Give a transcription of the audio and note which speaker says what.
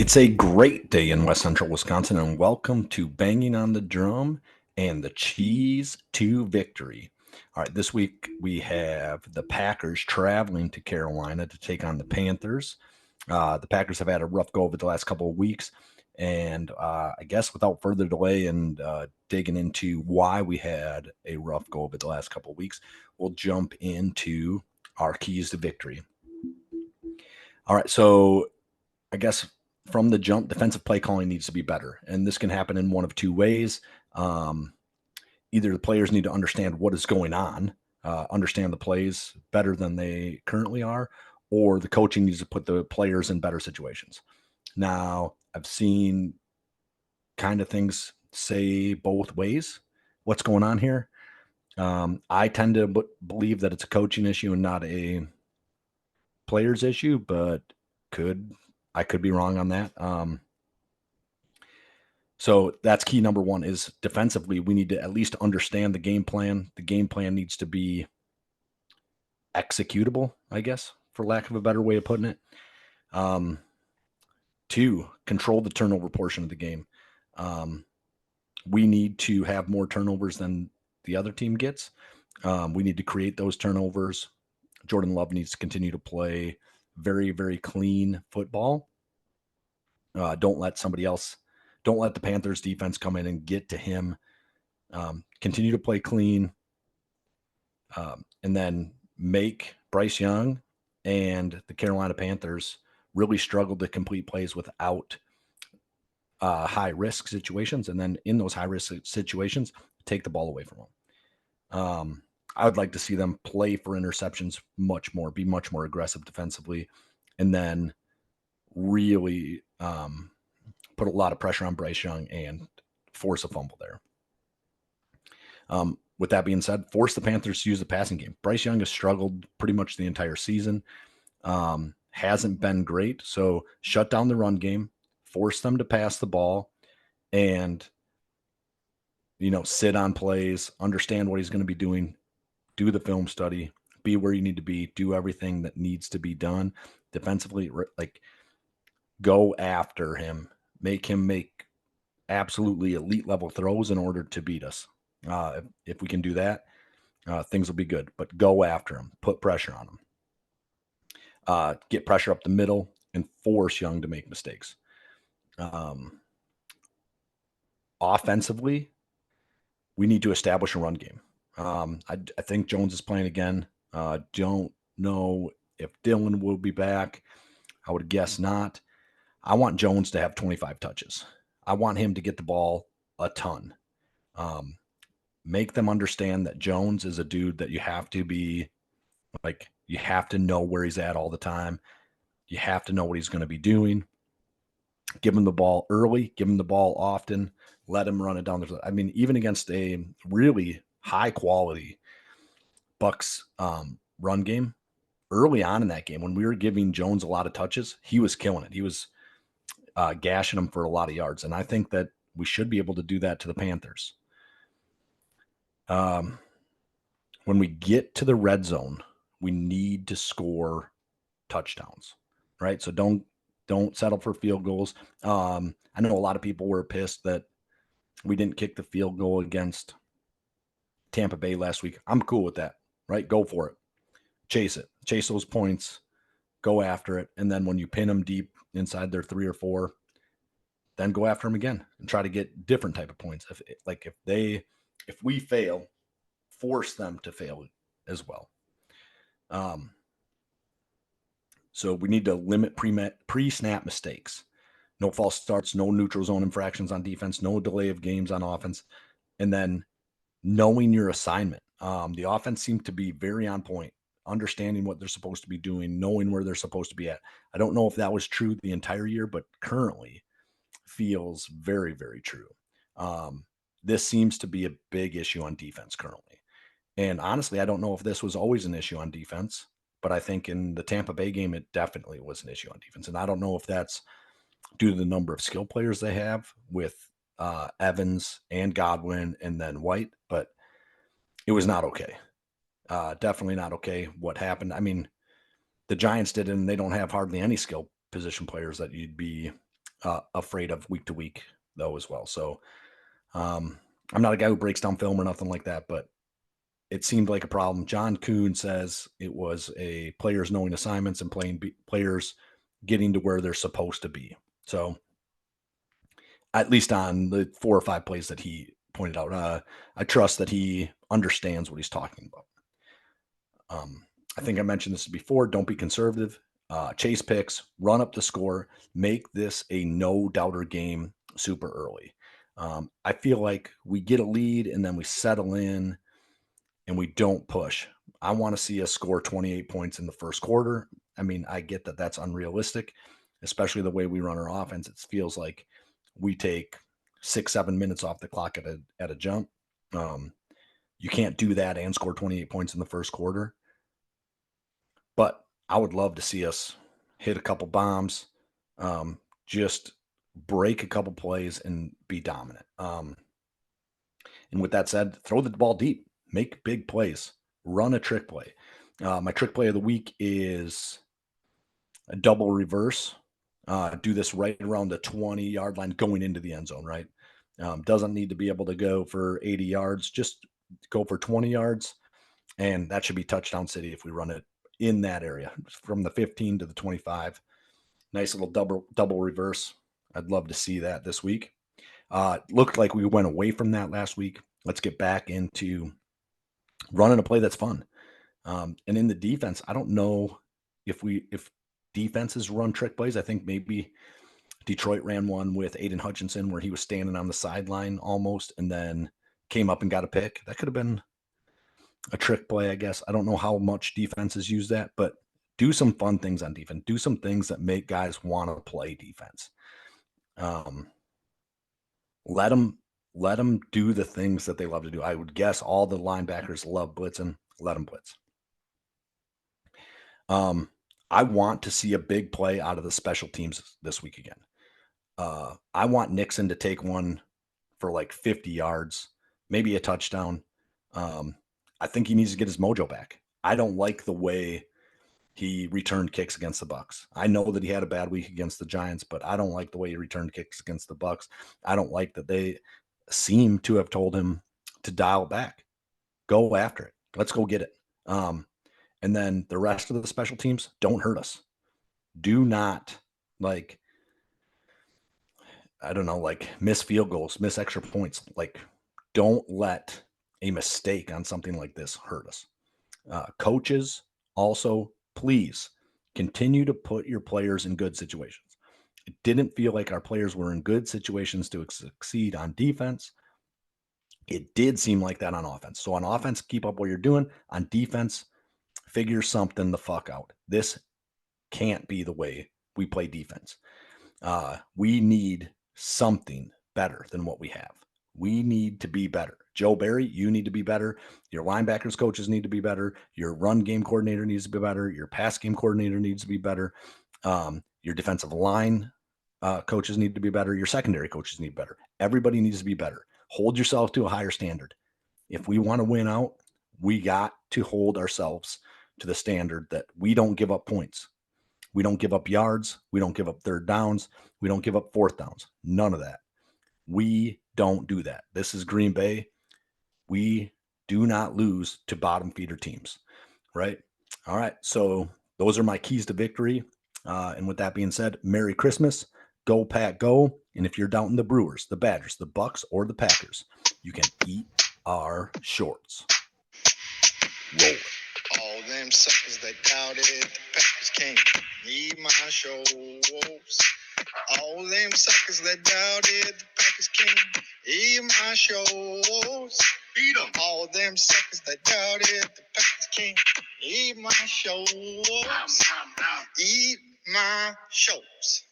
Speaker 1: It's a great day in West Central Wisconsin, and welcome to Banging on the Drum and the Cheese to Victory. All right, this week we have the Packers traveling to Carolina to take on the Panthers. The Packers have had a rough go over the last couple of weeks, and I guess without further delay and digging into why we had a rough go over the last couple of weeks, we'll jump into our keys to victory. All right, so I guess from the jump, defensive play calling needs to be better. And this can happen in one of two ways. Um, Either the players need to understand what is going on, understand the plays better than they currently are, or the coaching needs to put the players in better situations. Now, I've seen kind of things say both ways. What's going on here? I tend to believe that it's a coaching issue and not a players issue, but I could be wrong on that. So that's key number one is defensively, we need to at least understand the game plan. The game plan needs to be executable, I guess, for lack of a better way of putting it. Um, Two, control the turnover portion of the game. We need to have more turnovers than the other team gets. We need to create those turnovers. Jordan Love needs to continue to play very, very clean football. Don't let the Panthers defense come in and get to him. Continue to play clean, and then make Bryce Young and the Carolina Panthers really struggle to complete plays without high risk situations. And then in those high risk situations, take the ball away from them. I would like to see them play for interceptions much more, be much more aggressive defensively, and then really put a lot of pressure on Bryce Young and force a fumble there. With that being said, force the Panthers to use the passing game. Bryce Young has struggled pretty much the entire season. Hasn't been great. So shut down the run game, force them to pass the ball, and sit on plays, understand what he's going to be doing, do the film study, be where you need to be, do everything that needs to be done defensively. Like, go after him, make him make absolutely elite level throws in order to beat us. If we can do that, things will be good. But go after him, put pressure on him, get pressure up the middle, and force Young to make mistakes. Offensively, we need to establish a run game. I think Jones is playing again. Don't know if Dylan will be back. I would guess not. I want Jones to have 25 touches. I want him to get the ball a ton. Make them understand that Jones is a dude that you have to be like, you have to know where he's at all the time. You have to know what he's going to be doing. Give him the ball early, give him the ball often, let him run it down the. I mean, even against a really high quality Bucks run game early on in that game, when we were giving Jones a lot of touches, he was killing it. He was gashing him for a lot of yards. And I think that we should be able to do that to the Panthers. When we get to the red zone, we need to score touchdowns, right? So don't settle for field goals. I know a lot of people were pissed that we didn't kick the field goal against Tampa Bay last week. I'm cool with that, right? Go for it. Chase it. Chase those points. Go after it. And then when you pin them deep inside their 3 or 4, then go after them again and try to get different type of points. If we fail, force them to fail as well. So we need to limit pre-snap mistakes. No false starts, no neutral zone infractions on defense, no delay of games on offense, and then knowing your assignment. The offense seemed to be very on point, understanding what they're supposed to be doing, knowing where they're supposed to be at. I don't know if that was true the entire year, but currently feels very, very true. This seems to be a big issue on defense currently. And honestly, I don't know if this was always an issue on defense, but I think in the Tampa Bay game, it definitely was an issue on defense. And I don't know if that's due to the number of skill players they have with Evans and Godwin and then White, but it was not okay. Definitely not okay what happened. I mean, the Giants did it, and they don't have hardly any skill position players that you'd be afraid of week to week though as well. So I'm not a guy who breaks down film or nothing like that, but it seemed like a problem. John Kuhn says it was a players knowing assignments and players getting to where they're supposed to be. So at least on the 4 or 5 plays that he pointed out, I trust that he understands what he's talking about. I think I mentioned this before. Don't be conservative. Chase picks, run up the score, make this a no doubter game super early. I feel like we get a lead and then we settle in and we don't push. I want to see us score 28 points in the first quarter. I mean, I get that that's unrealistic, especially the way we run our offense. It feels like we take 6, 7 minutes off the clock at a jump. You can't do that and score 28 points in the first quarter. But I would love to see us hit a couple bombs, just break a couple plays and be dominant. And with that said, throw the ball deep, make big plays, run a trick play. My trick play of the week is a double reverse. Do this right around the 20-yard line going into the end zone, right? Doesn't need to be able to go for 80 yards, just go for 20 yards. And that should be touchdown city if we run it in that area from the 15 to the 25. Nice little double reverse. I'd love to see that this week. Looked like we went away from that last week. Let's get back into running a play that's fun. And in the defense, I don't know if defenses run trick plays. I think maybe Detroit ran one with Aiden Hutchinson where he was standing on the sideline almost and then came up and got a pick. That could have been a trick play, I guess. I don't know how much defenses use that, but do some fun things on defense. Do some things that make guys want to play defense. Let them do the things that they love to do. I would guess all the linebackers love blitzing. Let them blitz. I want to see a big play out of the special teams this week again. I want Nixon to take one for like 50 yards, maybe a touchdown. I think he needs to get his mojo back. I don't like the way he returned kicks against the Bucks. I know that he had a bad week against the Giants, but I don't like the way he returned kicks against the Bucks. I don't like that they seem to have told him to dial back. Go after it. Let's go get it. And then the rest of the special teams don't hurt us. Do not miss field goals, miss extra points. Don't let a mistake on something like this hurt us. Coaches also, please continue to put your players in good situations. It didn't feel like our players were in good situations to succeed on defense. It did seem like that on offense. So on offense, keep up what you're doing. On defense, figure something the fuck out. This can't be the way we play defense. We need something better than what we have. We need to be better. Joe Barry, you need to be better. Your linebackers coaches need to be better. Your run game coordinator needs to be better. Your pass game coordinator needs to be better. Your defensive line coaches need to be better. Your secondary coaches need better. Everybody needs to be better. Hold yourself to a higher standard. If we want to win out, we got to hold ourselves to the standard that we don't give up points. We don't give up yards. We don't give up third downs. We don't give up fourth downs. None of that. We don't do that. This is Green Bay. We do not lose to bottom feeder teams, right? All right. So those are my keys to victory. And with that being said, Merry Christmas. Go Pack Go. And if you're doubting the Brewers, the Badgers, the Bucks, or the Packers, you can eat our shorts. Roll.
Speaker 2: All them suckers that doubted the Packers can't eat my shorts. All them suckers that doubted the Packers can't eat my shorts. Beat them. All them suckers that doubted the Packers can't eat my shorts. Eat my shorts.